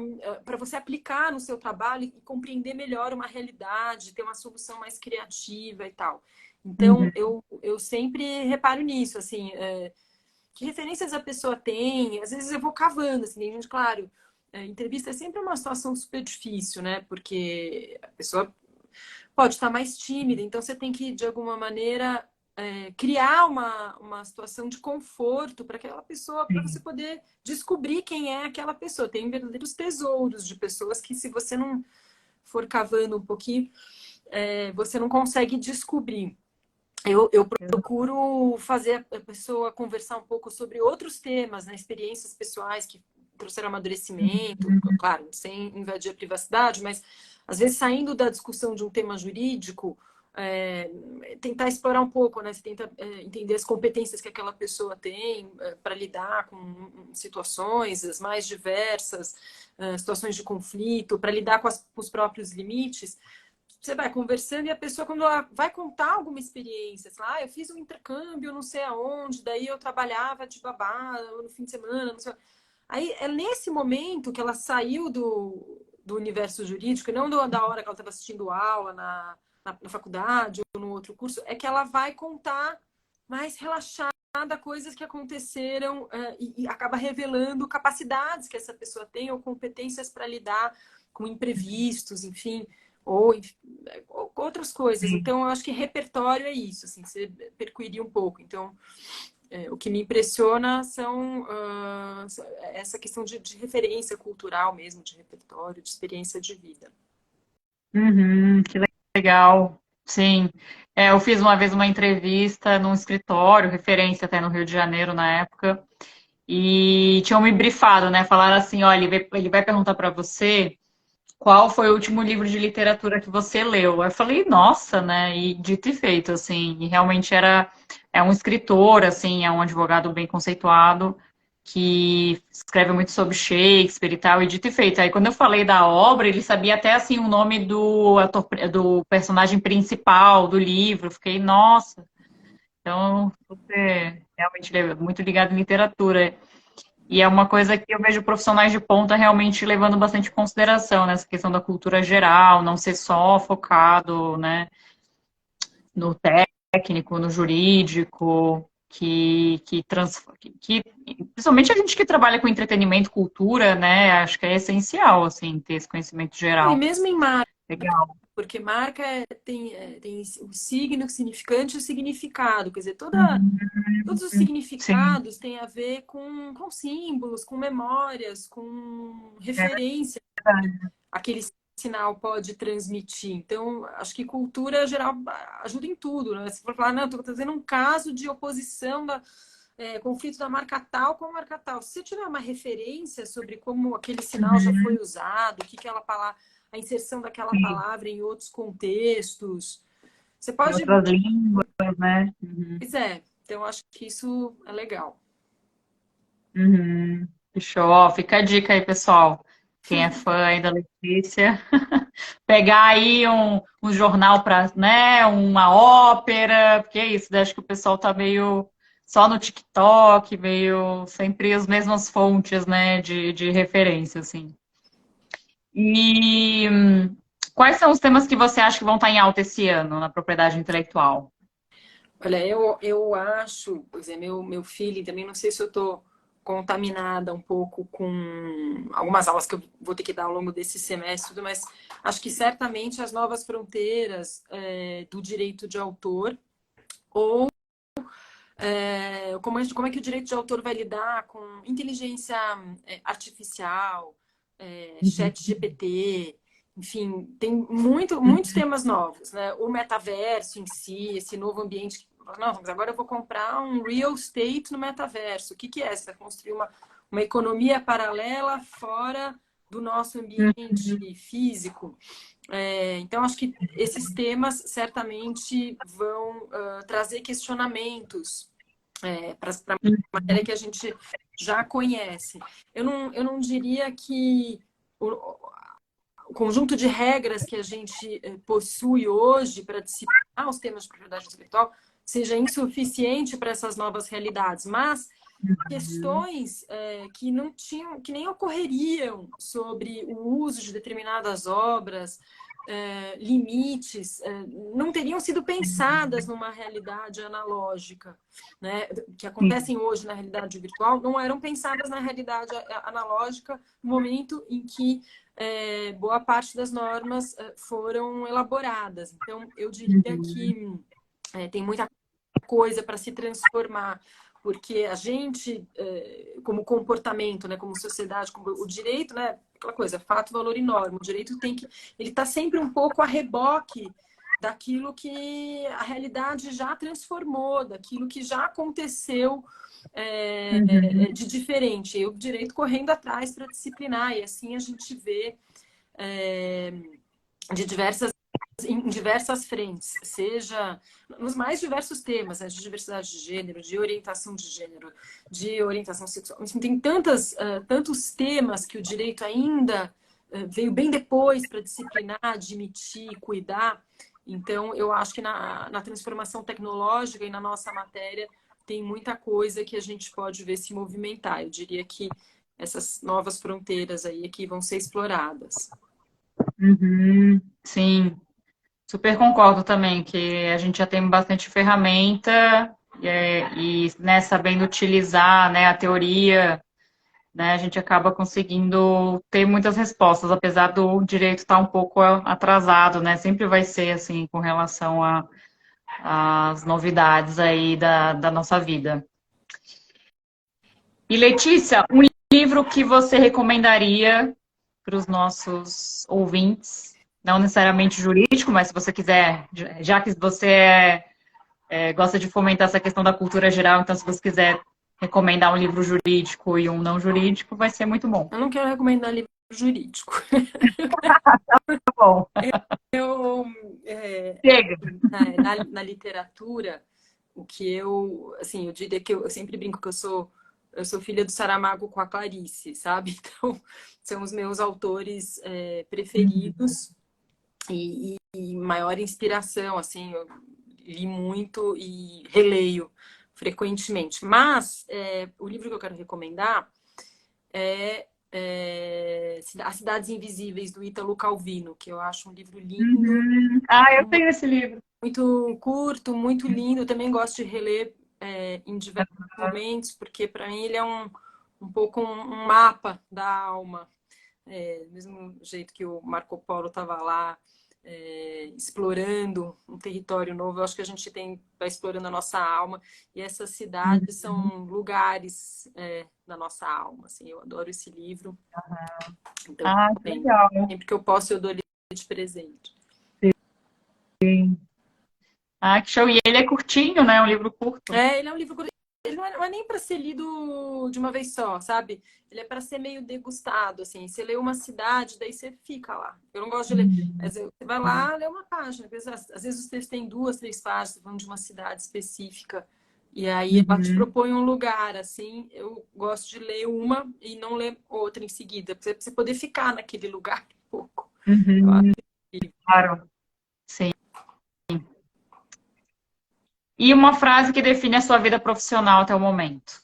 você aplicar no seu trabalho e compreender melhor uma realidade, ter uma solução mais criativa e tal. Então,
Uhum.
eu sempre reparo nisso, assim, que referências a pessoa tem, às vezes eu vou cavando, assim, gente, claro, entrevista é sempre uma situação super difícil, né? Porque a pessoa pode estar mais tímida, então você tem que, de alguma maneira, criar uma situação de conforto para aquela pessoa, para você
Sim.
poder descobrir quem é aquela pessoa. Tem verdadeiros tesouros de pessoas que, se você não for cavando um pouquinho, você não consegue descobrir. Eu procuro fazer a pessoa conversar um pouco sobre outros temas, né? Experiências pessoais que trouxeram amadurecimento,
Uhum.
claro, sem invadir a privacidade, mas às vezes saindo da discussão de um tema jurídico, é, tentar explorar um pouco, né? Você tenta entender as competências que aquela pessoa tem para lidar com situações as mais diversas, situações de conflito, para lidar com os próprios limites. Você vai conversando e a pessoa, quando ela vai contar alguma experiência, sei lá, eu fiz um intercâmbio não sei aonde, daí eu trabalhava de babá no fim de semana, não sei. Aí é nesse momento que ela saiu do universo jurídico, e não da hora que ela estava assistindo aula na faculdade ou no outro curso, é que ela vai contar mais relaxada coisas que aconteceram e acaba revelando capacidades que essa pessoa tem ou competências para lidar com imprevistos, enfim, ou outras coisas.
Sim.
Então, eu acho que repertório é isso, assim, você perquirir um pouco. Então, o que me impressiona são essa questão de referência cultural mesmo, de repertório, de experiência de vida.
Que legal. Sim. Eu fiz uma vez uma entrevista num escritório, referência até no Rio de Janeiro na época, e tinham me brifado, né? Falaram assim: olha, ele vai perguntar para você qual foi o último livro de literatura que você leu. Aí eu falei, nossa, né? E dito e feito, assim, e realmente é um escritor, assim, é um advogado bem conceituado, que escreve muito sobre Shakespeare e tal, e dito e feito. Aí quando eu falei da obra, ele sabia até assim o nome do ator, do personagem principal do livro. Eu fiquei, nossa, então você realmente é muito ligado em literatura. E é uma coisa que eu vejo profissionais de ponta realmente levando bastante em consideração nessa questão da cultura geral, não ser só focado, né, no técnico, no jurídico, principalmente a gente que trabalha com entretenimento, cultura, né, acho que é essencial, assim, ter esse conhecimento
E
geral.
mesmo em marca,
Legal.
porque marca tem o signo, o significante e o significado. Quer dizer,
Uhum.
todos os
Sim,
significados têm a ver com símbolos, com memórias, com
é
referências
verdade.
aquele sinal pode transmitir. Então, acho que cultura geral ajuda em tudo, né? Se for falar, não, estou trazendo um caso de oposição conflito da marca tal com a marca tal. Se você tiver uma referência sobre como aquele sinal já foi
Uhum.
usado, o que aquela palavra, a inserção daquela
Sim,
palavra em outros contextos, você
em
pode.
outras línguas, né? Uhum.
Pois é, então acho que isso é legal.
Uhum. Fechou. Ó, fica a dica aí, pessoal. Quem é fã aí da Letícia, pegar aí um jornal para, né, uma ópera, porque é isso, né? Acho que o pessoal tá meio só no TikTok, meio sempre as mesmas fontes, né, de referência, assim. E quais são os temas que você acha que vão estar em alta esse ano na propriedade intelectual?
Olha, eu acho, por exemplo, meu filho também, não sei se eu estou contaminada um pouco com algumas aulas que eu vou ter que dar ao longo desse semestre, mas acho que certamente as novas fronteiras do direito de autor, ou como é que o direito de autor vai lidar com inteligência artificial, chat GPT, enfim, tem muitos temas novos, né? O metaverso em si, esse novo ambiente. Não, mas agora eu vou comprar um real estate no metaverso. O que que é? Você vai construir uma economia paralela fora do nosso ambiente físico. Então, acho que esses temas certamente vão trazer questionamentos para a matéria que a gente já conhece. Eu não diria que o conjunto de regras que a gente possui hoje para disciplinar os temas de propriedade intelectual seja insuficiente para essas novas realidades, mas questões que não tinham, que nem ocorreriam sobre o uso de determinadas obras, limites, não teriam sido pensadas numa realidade analógica, né? Que acontecem hoje na realidade virtual, não eram pensadas na realidade analógica no momento em que boa parte das normas foram elaboradas. Então, eu diria que tem muita coisa para se transformar, porque a gente, como comportamento, né, como sociedade, como o direito, né, aquela coisa, fato, valor e norma, o direito ele está sempre um pouco a reboque daquilo que a realidade já transformou, daquilo que já aconteceu de diferente. E o direito correndo atrás para disciplinar, e assim a gente vê de em diversas frentes, seja nos mais diversos temas, né, de diversidade de gênero, de orientação de gênero, de orientação sexual. Enfim, tem tantos temas que o direito ainda veio bem depois para disciplinar, admitir, cuidar. Então, eu acho que na transformação tecnológica e na nossa matéria tem muita coisa que a gente pode ver se movimentar. Eu diria que essas novas fronteiras aí aqui vão ser exploradas.
Uhum, sim, super concordo também que a gente já tem bastante ferramenta né, sabendo utilizar, né, a teoria, né, a gente acaba conseguindo ter muitas respostas, apesar do direito estar um pouco atrasado, né? Sempre vai ser assim com relação às novidades aí da nossa vida. E Letícia, um livro que você recomendaria para os nossos ouvintes, não necessariamente jurídico, mas se você quiser, já que você gosta de fomentar essa questão da cultura geral, então se você quiser recomendar um livro jurídico e um não jurídico, vai ser muito bom.
Eu não quero recomendar livro jurídico.
Tá bom.
Eu,
Chega.
na literatura, o que assim, eu diria que eu sempre brinco que eu sou filha do Saramago com a Clarice, sabe? Então, são os meus autores preferidos e maior inspiração, assim, eu li muito e releio frequentemente. Mas o livro que eu quero recomendar é As Cidades Invisíveis, do Ítalo Calvino, que eu acho um livro lindo,
Ah, eu tenho esse livro.
muito curto, muito lindo. Eu também gosto de reler em diversos momentos, porque para mim ele é um pouco um mapa da alma. Do mesmo jeito que o Marco Polo estava lá explorando um território novo, eu acho que a gente vai explorando a nossa alma, e essas cidades são lugares da nossa alma. Assim, eu adoro esse livro. Então,
Ah, que legal.
sempre que eu posso, eu dou ele de presente.
Ah, que show. E ele é curtinho, né? Um livro curto.
Ele é um livro. Ele não é nem para ser lido de uma vez só, sabe? Ele é para ser meio degustado, assim. Você lê uma cidade, daí você fica lá. Eu não gosto de ler. Você vai lá, lê uma página. Às vezes os textos têm 2, 3 páginas, falando de uma cidade específica. E aí ela te propõe um lugar, assim. Eu gosto de ler uma e não ler outra em seguida, para você poder ficar naquele lugar um pouco. Eu acho que...
Claro. Sim. E uma frase que define a sua vida profissional até o momento.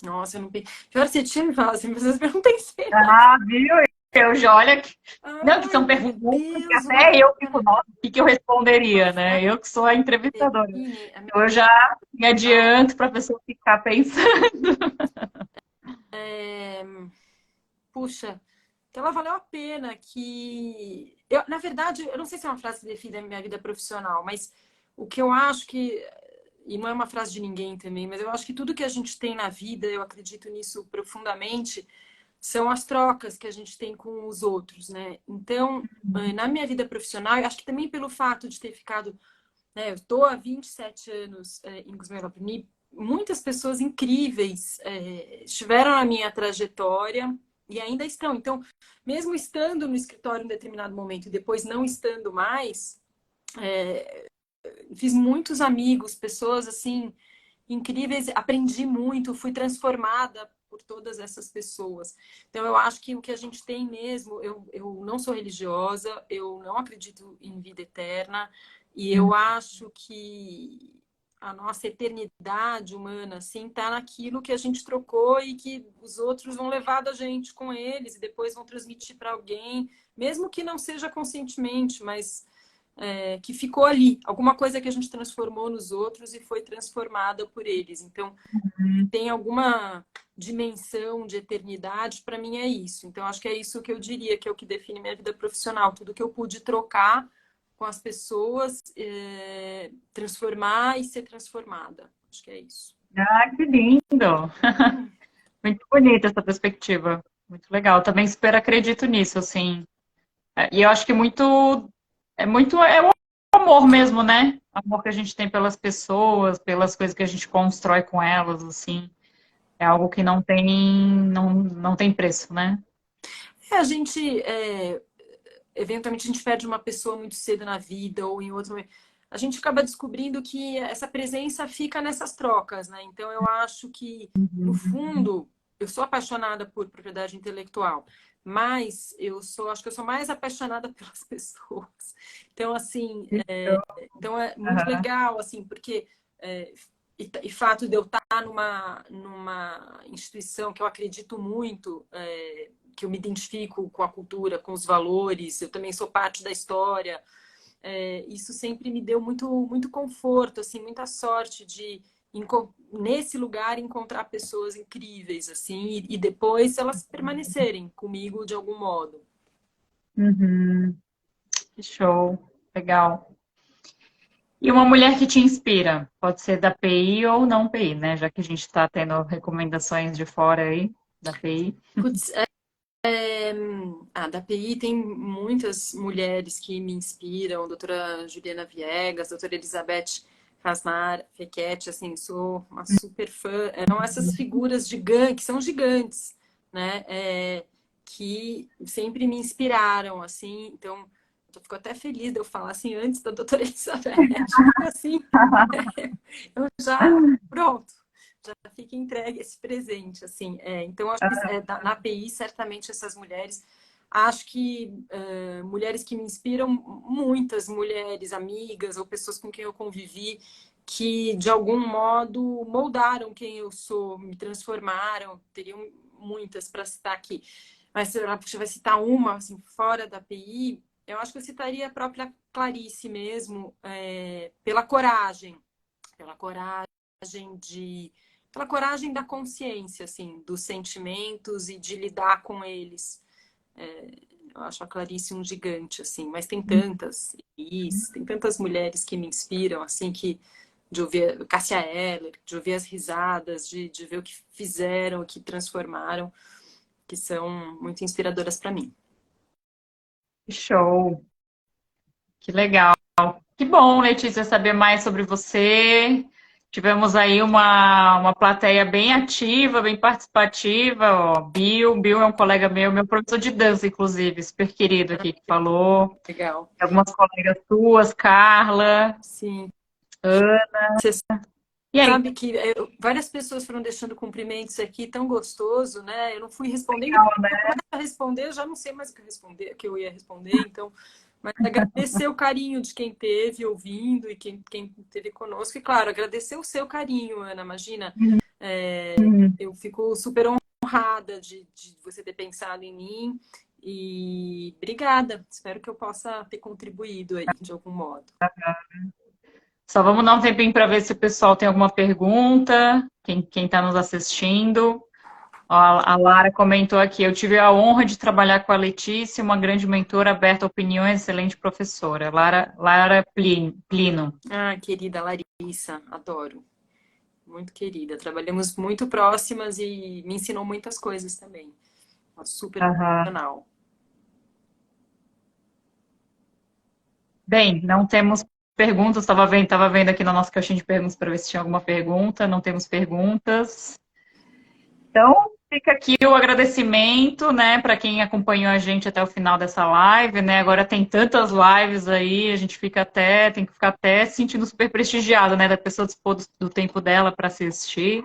Nossa, eu não... Pior, você tinha me falado assim, mas eu não pensei nessa.
Ah, viu? Eu já olha que... Não, que
Ai,
são
meu
perguntas que
Deus,
até eu fico, nossa, o que que eu
uma
responderia, né?
frase
Eu que sou a entrevistadora.
define a
Então, eu já me adianto para a pessoa ficar pensando.
é, puxa, que ela valeu a pena, que... Eu, na verdade, eu não sei se é uma frase que define a minha vida profissional, mas o que eu acho que... E não é uma frase de ninguém também, mas eu acho que tudo que a gente tem na vida, eu acredito nisso profundamente, são as trocas que a gente tem com os outros, né? Então, na minha vida profissional, eu acho que também pelo fato de ter ficado, né, eu estou há 27 anos em Guzmão muitas pessoas incríveis estiveram na minha trajetória e ainda estão. Então, mesmo estando no escritório em determinado momento e depois não estando mais, fiz muitos amigos, pessoas assim incríveis, aprendi muito, fui transformada por todas essas pessoas. Então, eu acho que o que a gente tem mesmo, eu não sou religiosa, eu não acredito em vida eterna, e eu acho que a nossa eternidade humana, assim, tá naquilo que a gente trocou e que os outros vão levar da gente com eles e depois vão transmitir para alguém, mesmo que não seja conscientemente, mas que ficou ali, alguma coisa que a gente transformou nos outros e foi transformada por eles. Então, tem alguma dimensão de eternidade, para mim é isso. Então, acho que é isso que eu diria, que é o que define minha vida profissional. Tudo que eu pude trocar com as pessoas, transformar e ser transformada. Acho que é isso.
Ah, que lindo! Muito bonita essa perspectiva. Muito legal. Também super acredito nisso, assim. E eu acho que é o amor mesmo, né? O amor que a gente tem pelas pessoas, pelas coisas que a gente constrói com elas, assim. É algo que não tem preço, né?
A gente, eventualmente, a gente perde uma pessoa muito cedo na vida ou em outro momento. A gente acaba descobrindo que essa presença fica nessas trocas, né? Então, eu acho que, no fundo, eu sou apaixonada por propriedade intelectual, mas acho que eu sou mais apaixonada pelas pessoas. Então, assim, então é muito
Aham.
legal, assim, porque e fato de eu estar numa instituição que eu acredito muito, que eu me identifico com a cultura, com os valores, eu também sou parte da história. Isso sempre me deu muito conforto, assim, muita sorte de nesse lugar encontrar pessoas incríveis, assim, e depois elas permanecerem comigo de algum modo.
Uhum. Que show. Legal. E uma mulher que te inspira? Pode ser da PI ou não PI, né? Já que a gente está tendo recomendações de fora aí, da PI.
Putz, da PI tem muitas mulheres que me inspiram, doutora Juliana Viegas, doutora Elizabeth Casnar Fequete, assim, sou uma super fã. São essas figuras gigantes, que são gigantes, né? Que sempre me inspiraram, assim, então eu fico até feliz de eu falar assim antes da doutora Elizabeth, porque assim, eu já, pronto, já fica entregue esse presente, assim. Então, acho que na API, certamente, essas mulheres... Acho que mulheres que me inspiram, muitas mulheres, amigas ou pessoas com quem eu convivi, que, de algum modo, moldaram quem eu sou, me transformaram. Teriam muitas para citar aqui. Mas se você vai citar uma, assim, fora da API, eu acho que eu citaria a própria Clarice mesmo, pela coragem de pela coragem da consciência, assim, dos sentimentos e de lidar com eles. Eu acho a Clarice um gigante, assim, mas tem tantas, tem tantas mulheres que me inspiram, assim, que de ouvir Cássia Eller, de ouvir as risadas, de ver o que fizeram, o que transformaram, que são muito inspiradoras para mim.
Que show. Que legal. Que bom, Letícia, saber mais sobre você. Tivemos aí uma plateia bem ativa, bem participativa. Ó. Bill é um colega meu professor de dança, inclusive, super querido aqui, que falou.
Legal.
Algumas colegas suas, Carla,
Sim.
Ana.
Você
E aí?
sabe que várias pessoas foram deixando cumprimentos aqui, tão gostoso, né? Eu não fui respondendo,
Legal,
quando
né?
eu começo a responder, eu já não sei mais o que responder, o que eu ia responder, então Mas agradecer o carinho de quem teve ouvindo e quem teve conosco. E, claro, agradecer o seu carinho, Ana. Imagina, eu fico super honrada de você ter pensado em mim. E obrigada. Espero que eu possa ter contribuído aí de algum modo.
Só vamos dar um tempinho para ver se o pessoal tem alguma pergunta, quem está nos assistindo. Ó, a Lara comentou aqui, eu tive a honra de trabalhar com a Letícia, uma grande mentora, aberta a opiniões, excelente professora. Lara Plino.
Ah, querida Larissa, adoro. Muito querida. Trabalhamos muito próximas e me ensinou muitas coisas também. Uma super
Aham.
profissional.
Bem, não temos perguntas, estava vendo aqui na nossa caixinha de perguntas para ver se tinha alguma pergunta, não temos perguntas. Então, fica aqui o agradecimento, né, para quem acompanhou a gente até o final dessa live, né? Agora tem tantas lives aí, a gente tem que ficar até se sentindo super prestigiado, né, da pessoa dispor do tempo dela para assistir.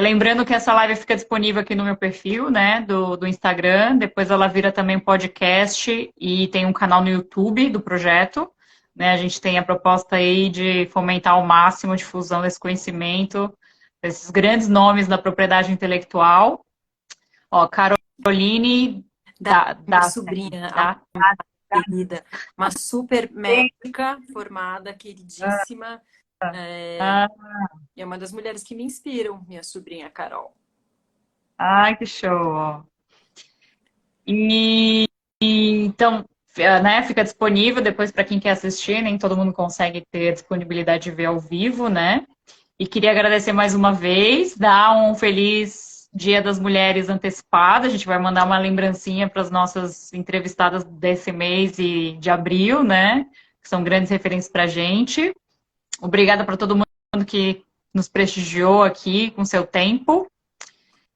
Lembrando que essa live fica disponível aqui no meu perfil, né, do Instagram. Depois ela vira também podcast e tem um canal no YouTube do projeto. Né, a gente tem a proposta aí de fomentar ao máximo a difusão desse conhecimento, desses grandes nomes da propriedade intelectual. Ó, Caroline
Minha sobrinha,
da,
a querida, uma super médica formada, queridíssima.
ah,
E é uma das mulheres que me inspiram, minha sobrinha Carol.
ai, que show! Ó. Então, né, fica disponível depois para quem quer assistir, nem todo mundo consegue ter a disponibilidade de ver ao vivo, né? E queria agradecer mais uma vez, dar um feliz Dia das Mulheres antecipado. A gente vai mandar uma lembrancinha para as nossas entrevistadas desse mês e de abril, né? Que são grandes referências para a gente. Obrigada para todo mundo que nos prestigiou aqui com seu tempo.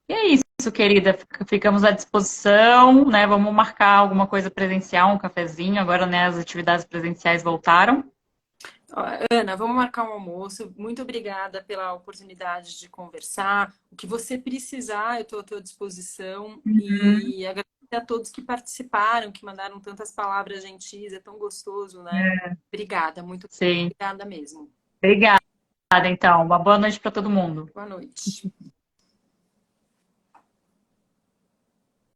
E é isso, querida. Ficamos à disposição, né? Vamos marcar alguma coisa presencial, um cafezinho. Agora, né, as atividades presenciais voltaram.
Ana, vamos marcar um almoço. Muito obrigada pela oportunidade de conversar. O que você precisar, eu estou à tua disposição. E agradecer a todos que participaram, que mandaram tantas palavras gentis. É tão gostoso, né? Obrigada, muito
Sim.
obrigada mesmo.
Obrigada, então. Uma boa noite para todo mundo.
Boa noite.